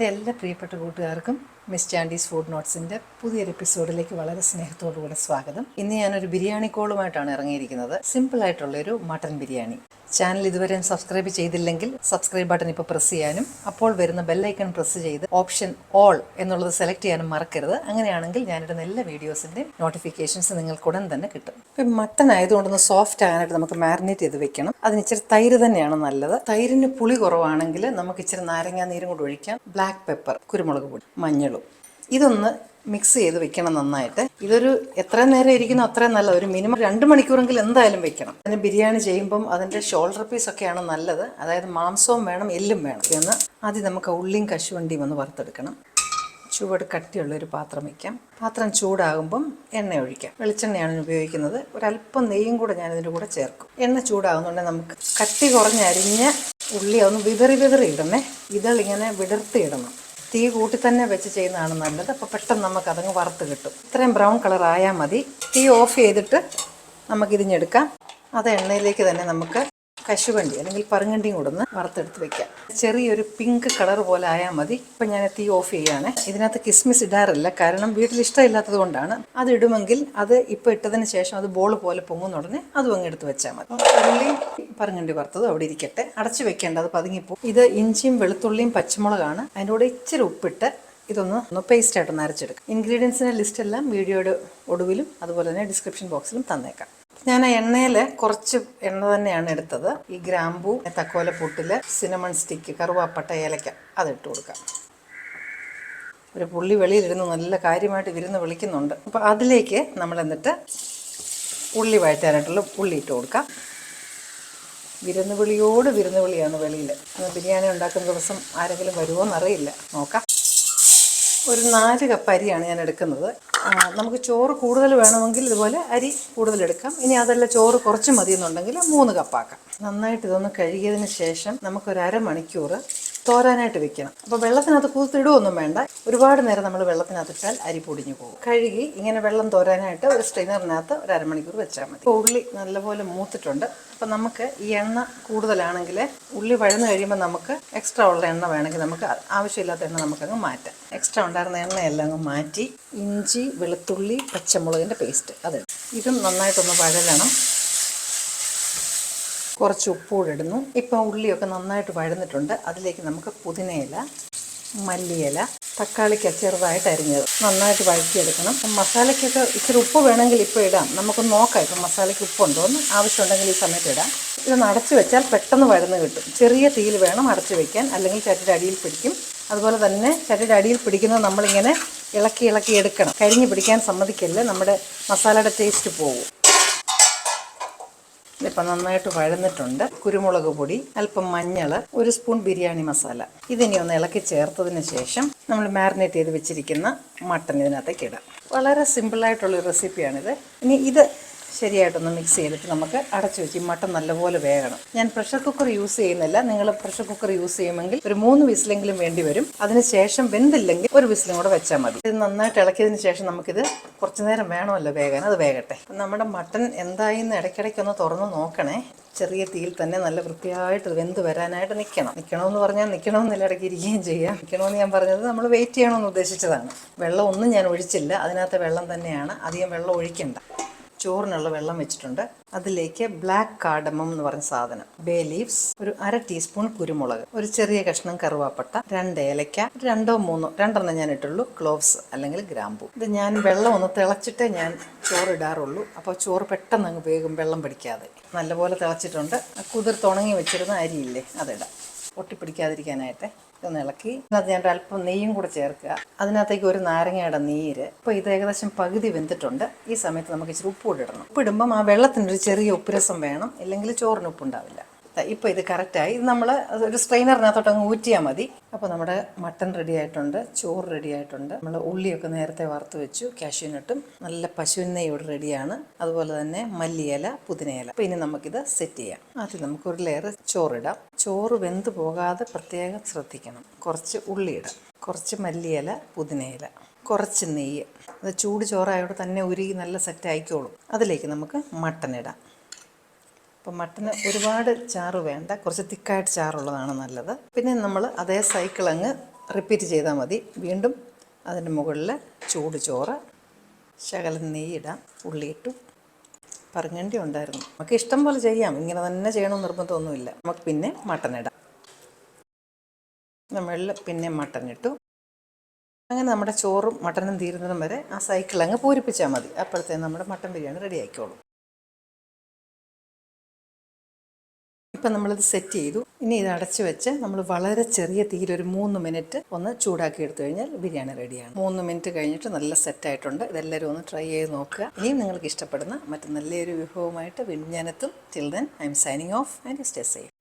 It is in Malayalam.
എൻ്റെ എല്ലാ പ്രിയപ്പെട്ട കൂട്ടുകാർക്കും മിസ് ചാൻഡീസ് ഫുഡ് നോട്ട്സിൻ്റെ പുതിയൊരു എപ്പിസോഡിലേക്ക് വളരെ സ്നേഹത്തോടുകൂടെ സ്വാഗതം. ഇന്ന് ഞാനൊരു ബിരിയാണി കോളുമായിട്ടാണ് ഇറങ്ങിയിരിക്കുന്നത്. സിമ്പിളായിട്ടുള്ളൊരു മട്ടൻ ബിരിയാണി. ചാനൽ ഇതുവരെ സബ്സ്ക്രൈബ് ചെയ്തില്ലെങ്കിൽ സബ്സ്ക്രൈബ് ബട്ടൺ ഇപ്പോൾ പ്രസ് ചെയ്യാനും അപ്പോൾ വരുന്ന ബെല്ലൈക്കൺ പ്രസ് ചെയ്ത് ഓപ്ഷൻ ഓൾ എന്നുള്ളത് സെലക്ട് ചെയ്യാനും മറക്കരുത്. അങ്ങനെയാണെങ്കിൽ ഞാനിടുന്ന എല്ലാ വീഡിയോസിൻ്റെയും നോട്ടിഫിക്കേഷൻസ് നിങ്ങൾക്ക് ഉടൻ തന്നെ കിട്ടും. ഇപ്പം മട്ടൻ ആയതുകൊണ്ടൊന്ന് സോഫ്റ്റ് ആകാനായിട്ട് നമുക്ക് മാരിനേറ്റ് ചെയ്ത് വെക്കണം. അതിന് ഇച്ചിരി തൈര് തന്നെയാണ് നല്ലത്. തൈരിന് പുളി കുറവാണെങ്കിൽ നമുക്ക് ഇച്ചിരി നാരങ്ങാ നീരും കൂടി ഒഴിക്കാം. ബ്ലാക്ക് പെപ്പർ, കുരുമുളക് പൊടി, മഞ്ഞളും ഇതൊന്ന് മിക്സ് ചെയ്ത് വെക്കണം നന്നായിട്ട്. ഇതൊരു എത്ര നേരം ഇരിക്കുന്നോ അത്രയും നല്ലത്. ഒരു മിനിമം 2 മണിക്കൂറെങ്കിലും എന്തായാലും വെക്കണം. അതിന് ബിരിയാണി ചെയ്യുമ്പം അതിൻ്റെ ഷോൾഡർ പീസൊക്കെയാണ് നല്ലത്. അതായത് മാംസവും വേണം, എല്ലും വേണം. എന്ന് ആദ്യം നമുക്ക് ഉള്ളിയും കശുവണ്ടിയും ഒന്ന് വറുത്തെടുക്കണം. ചുവട് കട്ടിയുള്ളൊരു പാത്രം വയ്ക്കാം. പാത്രം ചൂടാകുമ്പം എണ്ണ ഒഴിക്കാം. വെളിച്ചെണ്ണയാണ് ഉപയോഗിക്കുന്നത്. ഒരല്പം നെയ്യും കൂടെ ഞാനിതിൻ്റെ കൂടെ ചേർക്കും. എണ്ണ ചൂടാകുന്നുണ്ടെങ്കിൽ നമുക്ക് കട്ടി കുറഞ്ഞരിഞ്ഞ ഉള്ളി ഒന്ന് വിതറി ഇടണേ. ഇതളിങ്ങനെ വിടർത്തി ഇടണം. തീ കൂട്ടി തന്നെ വെച്ച് ചെയ്യുന്നതാണ് നല്ലത്. അപ്പോൾ പെട്ടെന്ന് നമുക്കതങ്ങ് വറുത്ത് കിട്ടും. ഇത്രയും ബ്രൗൺ കളർ ആയാൽ മതി. തീ ഓഫ് ചെയ്തിട്ട് നമുക്കിതിഞ്ഞെടുക്കാം. അത് എണ്ണയിലേക്ക് തന്നെ നമുക്ക് കശുവണ്ടി അല്ലെങ്കിൽ പറങ്ങണ്ടിയും കൂടെ ഒന്ന് വറുത്തെടുത്ത് വെക്കാം. ചെറിയൊരു പിങ്ക് കളർ പോലെ ആയാൽ മതി. ഇപ്പം ഞാൻ തീ ഓഫ് ചെയ്യുകയാണ്. ഇതിനകത്ത് കിസ്മിസ് ഇടാറില്ല, കാരണം വീട്ടിൽ ഇഷ്ടമില്ലാത്തത് കൊണ്ടാണ്. അത് ഇടുമെങ്കിൽ അത് ഇപ്പോൾ ഇട്ടതിന് ശേഷം അത് ബോൾ പോലെ പൊങ്ങുന്ന ഉടനെ അതും അങ്ങ് എടുത്ത് വെച്ചാൽ മതി. ഉള്ളി പറങ്ങണ്ടി വറുത്തതും അവിടെ ഇരിക്കട്ടെ. അടച്ചു വെക്കേണ്ട, അത് പതുങ്ങിപ്പോ. ഇത് ഇഞ്ചിയും വെളുത്തുള്ളിയും പച്ചമുളകാണ്. അതിൻ്റെ കൂടെ ഇച്ചിരി ഉപ്പിട്ട് ഇതൊന്ന് പേസ്റ്റായിട്ടൊന്ന് അരച്ചെടുക്കാം. ഇൻഗ്രീഡിയൻസിൻ്റെ ലിസ്റ്റെല്ലാം വീഡിയോയുടെ ഒടുവിലും അതുപോലെ തന്നെ ഡിസ്ക്രിപ്ഷൻ ബോക്സിലും തന്നേക്കാം. ഞാൻ ആ എണ്ണയിൽ കുറച്ച് എണ്ണ തന്നെയാണ് എടുത്തത്. ഈ ഗ്രാമ്പൂ, തക്കോലപ്പൊട്ടില്, സിനമൺ സ്റ്റിക്ക്, കറുവാപ്പട്ട, ഏലക്ക അതിട്ട് കൊടുക്കാം. ഒരു പുള്ളി വെളിയിലിരുന്ന് നല്ല കാര്യമായിട്ട് വിരുന്ന് വിളിക്കുന്നുണ്ട്. അപ്പോൾ അതിലേക്ക് നമ്മൾ എന്നിട്ട് ഉള്ളി വഴറ്റാനായിട്ടുള്ള ഉള്ളി ഇട്ട് കൊടുക്കാം. വിരുന്ന് വിളിയാണ് വെളിയിൽ. ബിരിയാണി ഉണ്ടാക്കുന്ന ദിവസം ആരെങ്കിലും വരുമോ എന്നറിയില്ല, നോക്കാം. ഒരു 4 കപ്പ് അരിയാണ് ഞാൻ എടുക്കുന്നത്. നമുക്ക് ചോറ് കൂടുതൽ വേണമെങ്കിൽ ഇതുപോലെ അരി കൂടുതൽ എടുക്കാം. ഇനി അതല്ല ചോറ് കുറച്ച് മതി എന്നുണ്ടെങ്കിൽ 3 കപ്പാക്കാം. നന്നായിട്ട് ഇതൊന്ന് കഴുകിയതിന് ശേഷം നമുക്കൊരു അരമണിക്കൂർ തോരാനായിട്ട് വെക്കണം. അപ്പോൾ വെള്ളത്തിനകത്ത് കൂത്തിടുകയൊന്നും വേണ്ട. ഒരുപാട് നേരം നമ്മൾ വെള്ളത്തിനകത്ത് ഇട്ടാൽ അരി പൊടിഞ്ഞു പോകും. കഴുകി ഇങ്ങനെ വെള്ളം തോരാനായിട്ട് ഒരു സ്ട്രെയിനറിനകത്ത് ഒരു അരമണിക്കൂർ വെച്ചാൽ മതി. ഇപ്പോൾ ഉള്ളി നല്ലപോലെ മൂത്തിട്ടുണ്ട്. അപ്പം നമുക്ക് ഈ എണ്ണ കൂടുതലാണെങ്കിൽ ഉള്ളി വഴന്ന് കഴിയുമ്പോൾ നമുക്ക് എക്സ്ട്രാ ഉള്ള എണ്ണ വേണമെങ്കിൽ നമുക്ക് ആവശ്യമില്ലാത്ത എണ്ണ നമുക്കങ്ങ് മാറ്റാം. എക്സ്ട്രാ ഉണ്ടായിരുന്ന എണ്ണയെല്ലാം അങ്ങ് മാറ്റി ഇഞ്ചി, വെളുത്തുള്ളി, പച്ചമുളകിൻ്റെ പേസ്റ്റ് അത് ഇതും നന്നായിട്ടൊന്ന് വഴലണം. കുറച്ച് ഉപ്പൂടെ ഇടുന്നു. ഇപ്പം ഉള്ളിയൊക്കെ നന്നായിട്ട് വഴന്നിട്ടുണ്ട്. അതിലേക്ക് നമുക്ക് പുതിനയില, മല്ലിയില, തക്കാളിക്ക് ചെറുതായിട്ട് അരിഞ്ഞത് നന്നായിട്ട് വഴറ്റിയെടുക്കണം. മസാലയ്ക്കൊക്കെ ഇച്ചിരി ഉപ്പ് വേണമെങ്കിൽ ഇപ്പോൾ ഇടാം. നമുക്ക് നോക്കാം ഇപ്പം മസാലയ്ക്ക് ഉപ്പുണ്ടോയെന്ന്. ആവശ്യമുണ്ടെങ്കിൽ ഈ സമയത്ത് ഇടാം. ഇതൊന്ന് അടച്ചു വെച്ചാൽ പെട്ടെന്ന് വഴന്ന് കിട്ടും. ചെറിയ തീയിൽ വേണം അടച്ചു വയ്ക്കാൻ, അല്ലെങ്കിൽ ചട്ടിയുടെ അടിയിൽ പിടിക്കും. അതുപോലെ തന്നെ ചട്ടിയുടെ അടിയിൽ പിടിക്കുന്നത് നമ്മളിങ്ങനെ ഇളക്കി എടുക്കണം. കരിഞ്ഞ് പിടിക്കാൻ സമ്മതിക്കല്ലേ, നമ്മുടെ മസാലയുടെ ടേസ്റ്റ് പോകും. ഇപ്പം നന്നായിട്ട് വഴന്നിട്ടുണ്ട്. കുരുമുളക് പൊടി, അല്പം മഞ്ഞൾ, 1 സ്പൂൺ ബിരിയാണി മസാല. ഇതിനി ഒന്ന് ഇളക്കി ചേർത്തതിന് ശേഷം നമ്മൾ മാരിനേറ്റ് ചെയ്ത് വെച്ചിരിക്കുന്ന മട്ടൻ ഇതിനകത്തേക്ക് ഇടാം. വളരെ സിമ്പിളായിട്ടുള്ളൊരു റെസിപ്പിയാണിത്. ഇനി ഇത് ശരിയായിട്ടൊന്ന് മിക്സ് ചെയ്തിട്ട് നമുക്ക് അടച്ചു വെച്ച് ഈ മട്ടൻ നല്ലപോലെ വേകണം. ഞാൻ പ്രഷർ കുക്കർ യൂസ് ചെയ്യുന്നില്ല. നിങ്ങൾ പ്രഷർ കുക്കർ യൂസ് ചെയ്യുമെങ്കിൽ ഒരു 3 വിസിലെങ്കിലും വേണ്ടി വരും. അതിനുശേഷം വെന്തില്ലെങ്കിൽ 1 വിസിലും കൂടെ വെച്ചാൽ മതി. ഇത് നന്നായിട്ട് ഇളക്കിയതിന് ശേഷം നമുക്കിത് കുറച്ച് നേരം വേണമല്ലോ വേകാൻ, അത് വേകട്ടെ. നമ്മുടെ മട്ടൻ എന്തായിന്ന് ഇടയ്ക്കിടയ്ക്കൊന്ന് തുറന്ന് നോക്കണേ. ചെറിയ തീയിൽ തന്നെ നല്ല വൃത്തിയായിട്ട് വെന്ത് വരാനായിട്ട് നിൽക്കണമെന്ന് പറഞ്ഞാൽ നിൽക്കണമെന്നില്ല, ഇടയ്ക്ക് ഇരിക്കുകയും ചെയ്യാം. നിൽക്കണമെന്ന് ഞാൻ പറഞ്ഞത് നമ്മൾ വെയിറ്റ് ചെയ്യണമെന്ന് ഉദ്ദേശിച്ചതാണ്. വെള്ളം ഒന്നും ഞാൻ ഒഴിച്ചില്ല, അതിനകത്ത് വെള്ളം തന്നെയാണ്. അധികം വെള്ളം ഒഴിക്കണ്ട. ചോറിനുള്ള വെള്ളം വെച്ചിട്ടുണ്ട്. അതിലേക്ക് ബ്ലാക്ക് കാർഡമം എന്ന് പറഞ്ഞ സാധനം, ബേ ലീവ്സ്, ഒരു 1/2 ടീസ്പൂൺ കുരുമുളക്, ഒരു ചെറിയ കഷ്ണം കറുവാപ്പട്ട, 2 ഏലക്ക, 2 3 2 ഞാൻ ഇട്ടുള്ളൂ, ക്ലോവ്സ് അല്ലെങ്കിൽ ഗ്രാമ്പൂ. ഇത് ഞാൻ വെള്ളം ഒന്ന് തിളച്ചിട്ടേ ഞാൻ ചോറിടാറുള്ളൂ. അപ്പോൾ ചോറ് പെട്ടെന്ന് അങ്ങ് വേഗം വെള്ളം പിടിക്കാതെ. നല്ലപോലെ തിളച്ചിട്ടുണ്ട്. കുതിർത്തുണങ്ങി വെച്ചിരുന്ന അരിയില്ലേ അതിടാം, ഒട്ടിപ്പിടിക്കാതിരിക്കാനായിട്ട്. ഇതൊന്ന് ഇളക്കി അതിനകത്ത് ഞാൻ അല്പം നെയ്യും കൂടെ ചേർക്കുക. അതിനകത്തേക്ക് ഒരു നാരങ്ങയുടെ നീര്. ഇപ്പോൾ ഇത് ഏകദേശം പകുതി വെന്തിട്ടുണ്ട്. ഈ സമയത്ത് നമുക്ക് ഇച്ചിരി ഉപ്പ് കൂടി ഇടണം. ഉപ്പിടുമ്പം ആ വെള്ളത്തിനൊരു ചെറിയ ഉപ്പുരസം വേണം, ഇല്ലെങ്കിൽ ചോറിന് ഉപ്പുണ്ടാവില്ല. ഇപ്പോൾ ഇത് കറക്റ്റായി. ഇത് നമ്മൾ ഒരു സ്ട്രെയിനറിനകത്തോട്ട് അങ്ങ് ഊറ്റിയാൽ മതി. അപ്പോൾ നമ്മുടെ മട്ടൺ റെഡി ആയിട്ടുണ്ട്, ചോറ് റെഡി ആയിട്ടുണ്ട്. നമ്മൾ ഉള്ളിയൊക്കെ നേരത്തെ വറുത്ത് വെച്ചു, കാഷ്യൂനട്ടും നല്ല പശുവിൻ നെയ്യ് ഇവിടെ റെഡിയാണ്. അതുപോലെ തന്നെ മല്ലിയില, പുതിനയില. അപ്പോൾ ഇനി നമുക്കിത് സെറ്റ് ചെയ്യാം. ആദ്യം നമുക്കൊരു ലെയർ ചോറിടാം. ചോറ് വെന്ത് പോകാതെ പ്രത്യേകം ശ്രദ്ധിക്കണം. കുറച്ച് ഉള്ളിയിടാം, കുറച്ച് മല്ലിയില, പുതിനയില, കുറച്ച് നെയ്യ്. അത് ചൂട് ചോറായോടെ തന്നെ ഉരുകി നല്ല സെറ്റ് ആയിക്കോളും. അതിലേക്ക് നമുക്ക് മട്ടൺ ഇടാം. അപ്പം മട്ടന് ഒരുപാട് ചാറ് വേണ്ട, കുറച്ച് തിക്കായിട്ട് ചാറുള്ളതാണ് നല്ലത്. പിന്നെ നമ്മൾ അതേ സൈക്കിൾ അങ്ങ് റിപ്പീറ്റ് ചെയ്താൽ മതി. വീണ്ടും അതിൻ്റെ മുകളിൽ ചൂട് ചോറ്, ശകലം നെയ്യിടാം, ഉള്ളിയിട്ടു. പറങ്ങണ്ടി ഉണ്ടായിരുന്നു. നമുക്ക് ഇഷ്ടം പോലെ ചെയ്യാം, ഇങ്ങനെ തന്നെ ചെയ്യണമെന്ന് നിർബന്ധമൊന്നുമില്ല. നമുക്ക് പിന്നെ മട്ടൻ ഇടാം. നമ്മളിൽ പിന്നെ മട്ടൻ ഇട്ടു. അങ്ങനെ നമ്മുടെ ചോറും മട്ടനും തീരുന്നതും വരെ ആ സൈക്കിൾ അങ്ങ് പൂരിപ്പിച്ചാൽ മതി. അപ്പോഴത്തേനും നമ്മുടെ മട്ടൻ ബിരിയാണി റെഡി ആയിക്കോളും. ഇപ്പം നമ്മളിത് സെറ്റ് ചെയ്തു. ഇനി ഇത് അടച്ച് വെച്ച് നമ്മൾ വളരെ ചെറിയ തീയിൽ ഒരു 3 മിനിറ്റ് ഒന്ന് ചൂടാക്കി എടുത്തു കഴിഞ്ഞാൽ ബിരിയാണി റെഡിയാണ്. 3 മിനിറ്റ് കഴിഞ്ഞിട്ട് നല്ല സെറ്റായിട്ടുണ്ട്. ഇതെല്ലാവരും ഒന്ന് ട്രൈ ചെയ്ത് നോക്കുക. ഇനിയും നിങ്ങൾക്ക് ഇഷ്ടപ്പെടുന്ന മറ്റു നല്ലൊരു വിഭവമായിട്ട് വീണ്ടും ഞാനെത്തും. Till then I am signing off and stay safe.